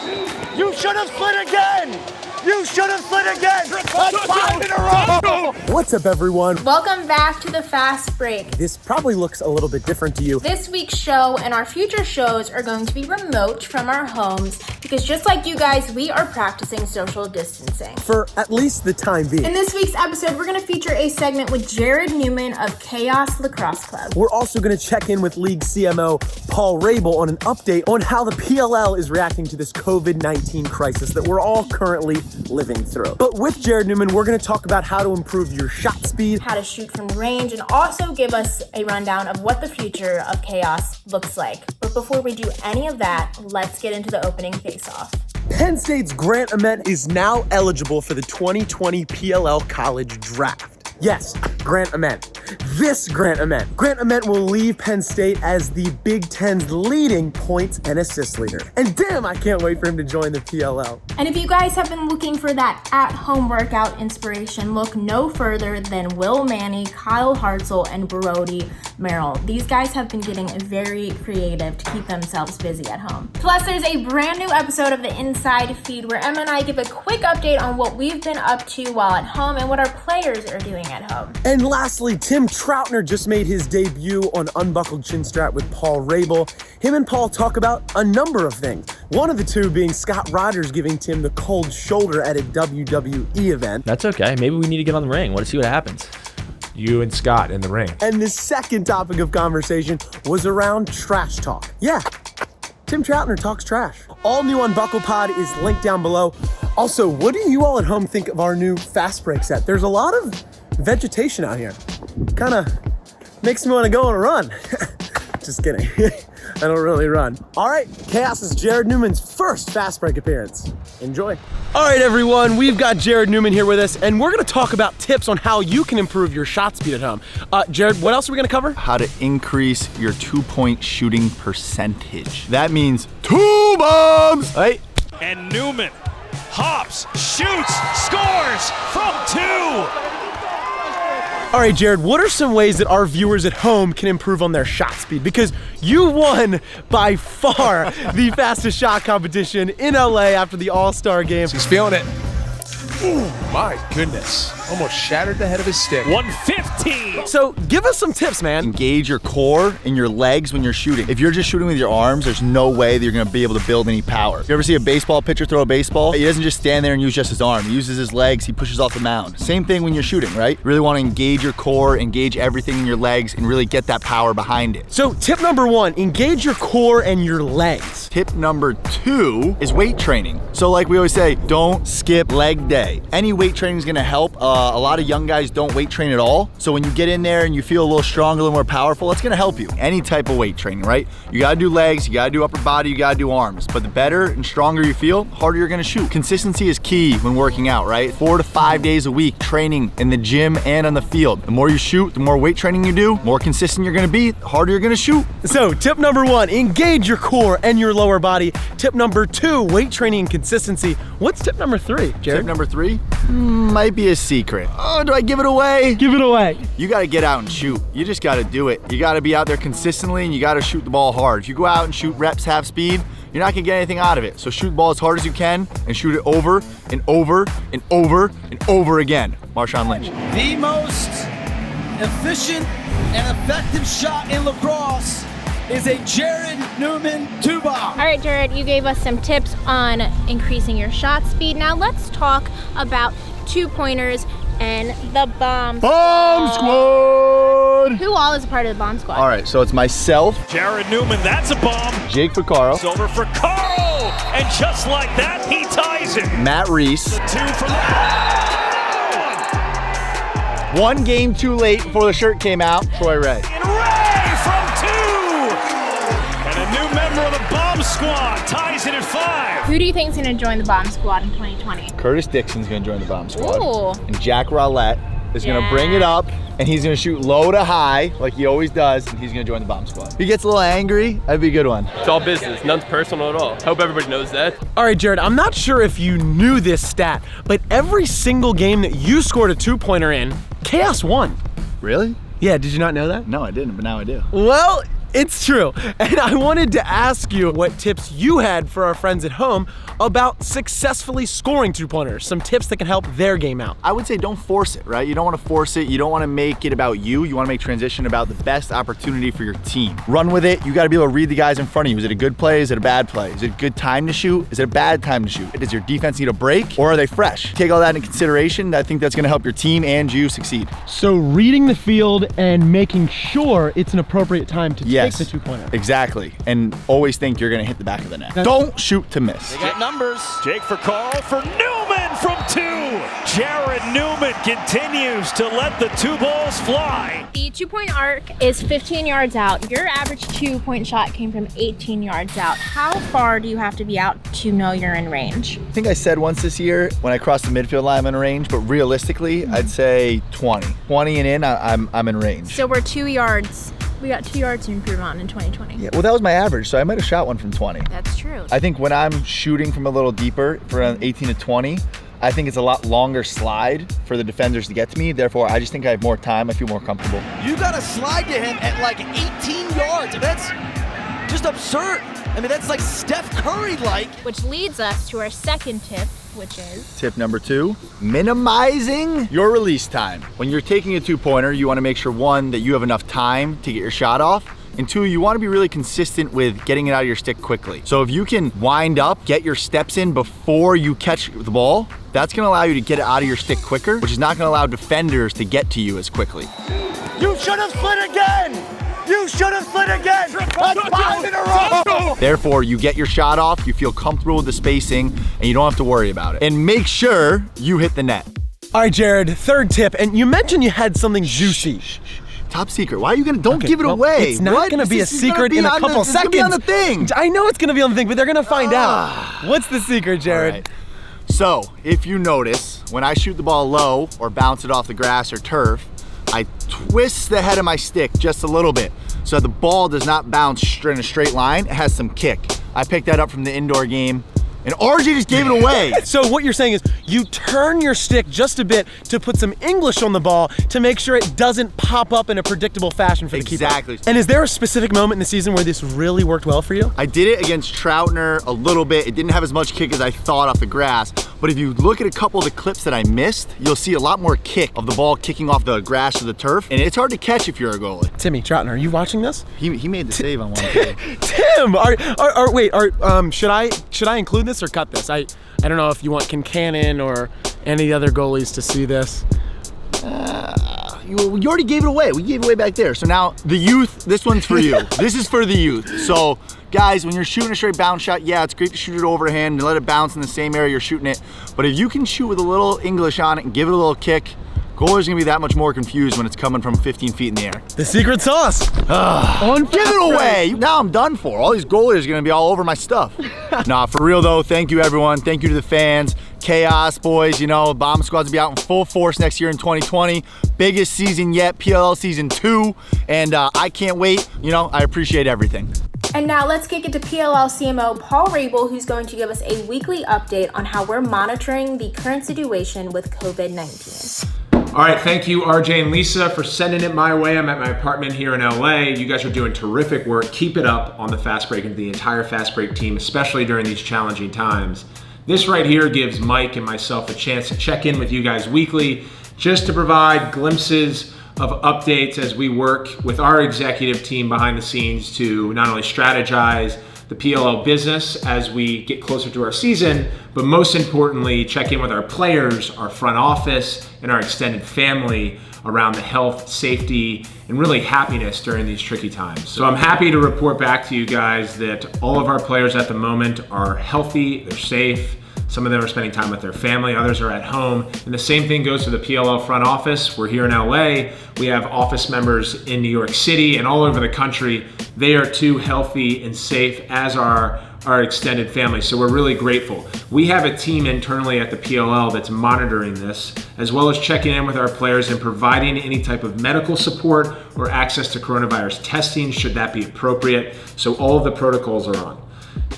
You should have slid again! You should have slid again! That's 5 in a row! What's up, everyone? Welcome back to the Fast Break. This probably looks a little bit different to you. This week's show and our future shows are going to be remote from our homes because just like you guys, we are practicing social distancing. For at least the time being. In this week's episode, we're going to feature a segment with Jarrod Neumann of Chaos Lacrosse Club. We're also going to check in with League CMO Paul Rabel on an update on how the PLL is reacting to this COVID-19 crisis that we're all currently living through. But with Jarrod Neumann, we're going to talk about how to improve your shot speed, how to shoot from range, and also give us a rundown of what the future of Chaos looks like. But before we do any of that, let's get into the opening face-off. Penn State's Grant Ament is now eligible for the 2020 PLL College Draft. Yes, Grant Ament. This Grant Ament. Grant Ament will leave Penn State as the Big Ten's leading points and assist leader. And damn, I can't wait for him to join the PLL. And if you guys have been looking for that at-home workout inspiration, look no further than Will Manny, Kyle Hartzell, and Brody Merrill. These guys have been getting very creative to keep themselves busy at home. Plus, there's a brand new episode of the Inside Feed where Emma and I give a quick update on what we've been up to while at home and what our players are doing at home. And lastly, Tim TROUTNER just made his debut on Unbuckled Chin Strap with Paul Rabel. Him and Paul talk about a number of things. One of the two being Scott Rogers giving Tim the cold shoulder at a WWE event. That's okay. Maybe we need to get on the ring. Want to see what happens. You and Scott in the ring. And the second topic of conversation was around trash talk. Yeah, Tim TROUTNER talks trash. All new Unbuckled Pod is linked down below. Also, what do you all at home think of our new Fast Break set? There's a lot of vegetation out here. Kind of makes me want to go on a run. Just kidding. I don't really run. All right, Chaos is Jarrod Neumann's first Fast Break appearance. Enjoy. All right, everyone, we've got Jarrod Neumann here with us, and we're going to talk about tips on how you can improve your shot speed at home. Jarrod, what else are we going to cover? How to increase your two-point shooting percentage. That means 2 bombs. Right? And Neumann hops, shoots, scores from 2. All right, Jarrod, what are some ways that our viewers at home can improve on their shot speed? Because you won by far the fastest shot competition in LA after the All-Star game. He's feeling it. Ooh, my goodness. Almost shattered the head of his stick. 115. So give us some tips, man. Engage your core and your legs when you're shooting. If you're just shooting with your arms, there's no way that you're gonna be able to build any power. You ever see a baseball pitcher throw a baseball? He doesn't just stand there and use just his arm. He uses his legs, he pushes off the mound. Same thing when you're shooting, right? You really wanna engage your core, engage everything in your legs, and really get that power behind it. So tip number 1, engage your core and your legs. Tip number 2 is weight training. So like we always say, don't skip leg day. Any weight training is gonna help. A lot of young guys don't weight train at all. So when you get in there and you feel a little stronger, a little more powerful, it's gonna help you. Any type of weight training, right? You gotta do legs, you gotta do upper body, you gotta do arms. But the better and stronger you feel, harder you're gonna shoot. Consistency is key when working out, right? 4 to 5 days a week, training in the gym and on the field. The more you shoot, the more weight training you do, more consistent you're gonna be, the harder you're gonna shoot. So tip number 1, engage your core and your lower body. Tip number 2, weight training and consistency. What's tip number 3, Jarrod? Tip number 3? Might be a secret. Oh, do I give it away? Give it away. You gotta get out and shoot. You just gotta do it. You gotta be out there consistently and you gotta shoot the ball hard. If you go out and shoot reps half speed, you're not gonna get anything out of it. So shoot the ball as hard as you can and shoot it over and over and over and over again. Marshawn Lynch. The most efficient and effective shot in lacrosse is a Jarrod Neumann 2-bomb. All right, Jarrod, you gave us some tips on increasing your shot speed. Now let's talk about 2-pointers and the bomb Squad! Who all is a part of the bomb squad? All right, so it's myself, Jarrod Neumann, that's a bomb. Jake Vaccaro, It's over for Carl. And just like that, he ties it. Matt Reese. 2 from 1 game too late before the shirt came out, Troy Ray. And Ray from 2. And a new member of the bomb squad ties it at 5. Who do you think is going to join the bomb squad in 2020? Curtis Dixon's gonna join the bomb squad. Ooh. And Jack Rowlett is gonna bring it up and he's gonna shoot low to high like he always does, and he's gonna join the bomb squad. If he gets a little angry, that'd be a good one. It's all business, none's personal at all. Hope everybody knows that. All right, Jarrod, I'm not sure if you knew this stat, but every single game that you scored a 2-pointer in, Chaos won. Really? Yeah, did you not know that? No, I didn't, but now I do. Well, It's true. And I wanted to ask you what tips you had for our friends at home about successfully scoring two-pointers, some tips that can help their game out. I would say don't force it, right? You don't want to force it. You don't want to make it about you. You want to make transition about the best opportunity for your team. Run with it. You got to be able to read the guys in front of you. Is it a good play? Is it a bad play? Is it a good time to shoot? Is it a bad time to shoot? Does your defense need a break or are they fresh? Take all that into consideration. I think that's going to help your team and you succeed. So reading the field and making sure it's an appropriate time to take the two-pointer. Exactly. And always think you're going to hit the back of the net. Don't shoot to miss. They got numbers. Jake for Carl for Neumann from 2. Jarrod Neumann continues to let the two balls fly. The two-point arc is 15 yards out. Your average two-point shot came from 18 yards out. How far do you have to be out to know you're in range? I think I said once this year when I crossed the midfield line I'm in range, but realistically I'd say 20. 20 and in, I'm in range. So we're 2 yards. We got 2 yards to improve on in 2020. Yeah, well that was my average, so I might have shot one from 20. That's true. I think when I'm shooting from a little deeper, for around 18 to 20, I think it's a lot longer slide for the defenders to get to me. Therefore, I just think I have more time. I feel more comfortable. You got to slide to him at like 18 yards. That's just absurd. I mean, that's like Steph Curry-like. Which leads us to our second tip, which is... Tip number 2, minimizing your release time. When you're taking a two-pointer, you want to make sure, 1, that you have enough time to get your shot off, and 2, you want to be really consistent with getting it out of your stick quickly. So if you can wind up, get your steps in before you catch the ball, that's going to allow you to get it out of your stick quicker, which is not going to allow defenders to get to you as quickly. You should have slid again. You should have slid again. That's 5 in a row. Therefore, you get your shot off, you feel comfortable with the spacing, and you don't have to worry about it. And make sure you hit the net. All right, Jarrod, third tip. And you mentioned you had something juicy. Top secret. Why are you gonna? Don't give it away. It's not gonna be a secret in a couple seconds. It's gonna be on the thing. I know it's gonna be on the thing, but they're gonna find out. What's the secret, Jarrod? Right. So, if you notice, when I shoot the ball low or bounce it off the grass or turf, I twist the head of my stick just a little bit so the ball does not bounce in a straight line. It has some kick. I picked that up from the indoor game. And RJ just gave it away. So what you're saying is you turn your stick just a bit to put some English on the ball to make sure it doesn't pop up in a predictable fashion for the keeper. Exactly. And is there a specific moment in the season where this really worked well for you? I did it against Troutner a little bit. It didn't have as much kick as I thought off the grass. But if you look at a couple of the clips that I missed, you'll see a lot more kick of the ball kicking off the grass or the turf. And it's hard to catch if you're a goalie. Timmy Troutner, are you watching this? He made the save on one play. Tim, should I include this or cut this? I don't know if you want Kincannon or any other goalies to see this. You already gave it away. We gave it away back there. So now the youth, this one's for you. This is for the youth. So guys, when you're shooting a straight bounce shot, yeah, it's great to shoot it overhand and let it bounce in the same area you're shooting it. But if you can shoot with a little English on it and give it a little kick, goalie's gonna be that much more confused when it's coming from 15 feet in the air. The secret sauce. Give it away. Now I'm done for. All these goalies are gonna be all over my stuff. Nah, for real though, thank you everyone. Thank you to the fans. Chaos boys, you know, Bomb Squad's will be out in full force next year in 2020. Biggest season yet, PLL season 2. And I can't wait. You know, I appreciate everything. And now let's kick it to PLL CMO Paul Rabel, who's going to give us a weekly update on how we're monitoring the current situation with COVID-19. All right, thank you, RJ and Lisa, for sending it my way. I'm at my apartment here in LA. You guys are doing terrific work. Keep it up on the Fast Break and the entire Fast Break team, especially during these challenging times. This right here gives Mike and myself a chance to check in with you guys weekly, just to provide glimpses of updates as we work with our executive team behind the scenes to not only strategize the PLL business as we get closer to our season, but most importantly, check in with our players, our front office, and our extended family around the health, safety, and really happiness during these tricky times. So I'm happy to report back to you guys that all of our players at the moment are healthy, they're safe. Some of them are spending time with their family, others are at home. And the same thing goes to the PLL front office. We're here in LA. We have office members in New York City and all over the country. They are too healthy and safe, as are our extended family. So we're really grateful. We have a team internally at the PLL that's monitoring this, as well as checking in with our players and providing any type of medical support or access to coronavirus testing, should that be appropriate. So all of the protocols are on.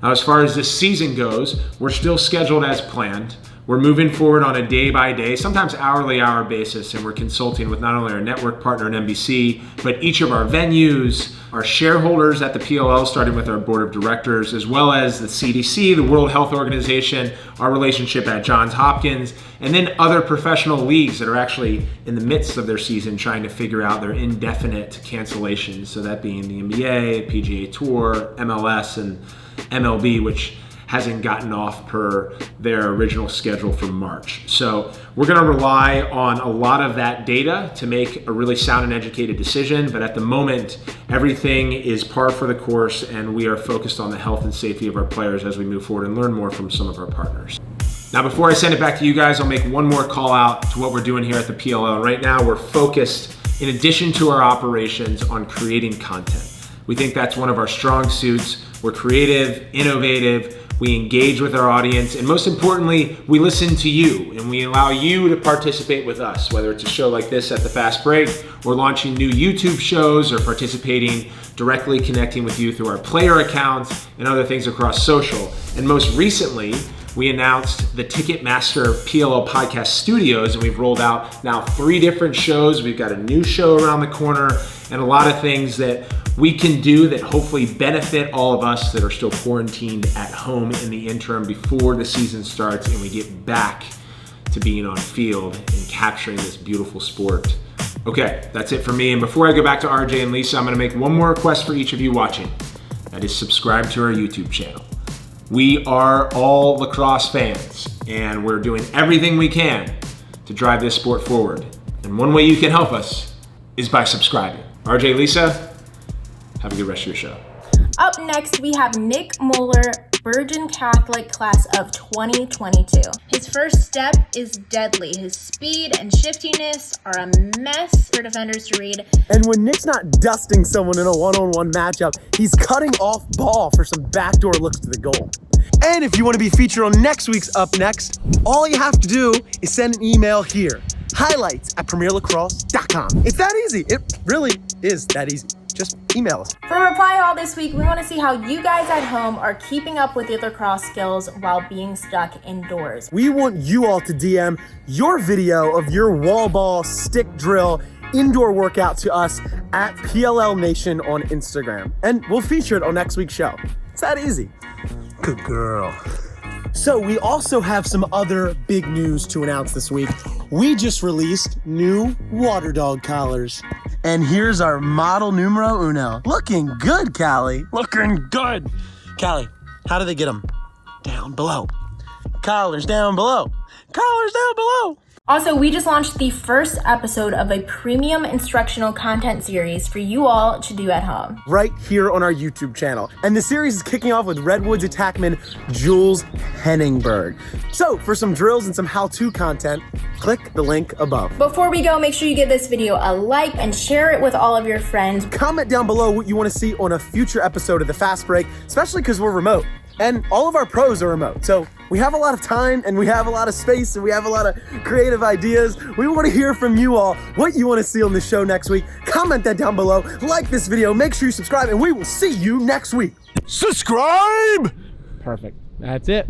Now, as far as this season goes, we're still scheduled as planned. We're moving forward on a day-by-day, sometimes hour basis, and we're consulting with not only our network partner at NBC, but each of our venues, our shareholders at the PLL, starting with our board of directors, as well as the CDC, the World Health Organization, our relationship at Johns Hopkins, and then other professional leagues that are actually in the midst of their season trying to figure out their indefinite cancellations. So that being the NBA, PGA Tour, MLS, and MLB, which hasn't gotten off per their original schedule for March. So we're gonna rely on a lot of that data to make a really sound and educated decision, but at the moment, everything is par for the course, and we are focused on the health and safety of our players as we move forward and learn more from some of our partners. Now, before I send it back to you guys, I'll make one more call out to what we're doing here at the PLL. Right now, we're focused, in addition to our operations, on creating content. We think that's one of our strong suits. We're creative, innovative, we engage with our audience, and most importantly, we listen to you, and we allow you to participate with us, whether it's a show like this at the Fast Break, or launching new YouTube shows, or participating directly connecting with you through our player accounts and other things across social. And most recently, we announced the Ticketmaster PLL Podcast Studios, and we've rolled out now 3 different shows. We've got a new show around the corner, and a lot of things that we can do that hopefully benefit all of us that are still quarantined at home in the interim before the season starts and we get back to being on field and capturing this beautiful sport. Okay, that's it for me. And before I go back to RJ and Lisa, I'm gonna make one more request for each of you watching. That is subscribe to our YouTube channel. We are all lacrosse fans, and we're doing everything we can to drive this sport forward. And one way you can help us is by subscribing. RJ, Lisa, have a good rest of your show. Up next, we have Nick Mueller, Virgin Catholic class of 2022. His first step is deadly. His speed and shiftiness are a mess for defenders to read. And when Nick's not dusting someone in a one-on-one matchup, he's cutting off ball for some backdoor looks to the goal. And if you want to be featured on next week's Up Next, all you have to do is send an email here. highlights@premierlacrosse.com. It's that easy. It really is that easy. Just email us. For Reply All this week, we want to see how you guys at home are keeping up with your lacrosse skills while being stuck indoors. We want you all to DM your video of your wall ball stick drill indoor workout to us at PLL Nation on Instagram. And we'll feature it on next week's show. It's that easy. Good girl. So we also have some other big news to announce this week. We just released new water dog collars. And here's our model numero uno. Looking good, Callie. Looking good. Callie, how do they get them? Down below. Collars down below. Collars down below. Also, we just launched the first episode of a premium instructional content series for you all to do at home. Right here on our YouTube channel. And the series is kicking off with Redwoods attackman Jules Henningberg. So for some drills and some how-to content, click the link above. Before we go, make sure you give this video a like and share it with all of your friends. Comment down below what you want to see on a future episode of The Fast Break, especially because we're remote. And all of our pros are remote. So we have a lot of time and we have a lot of space and we have a lot of creative ideas. We want to hear from you all what you want to see on the show next week. Comment that down below. Like this video. Make sure you subscribe and we will see you next week. Subscribe! Perfect. That's it.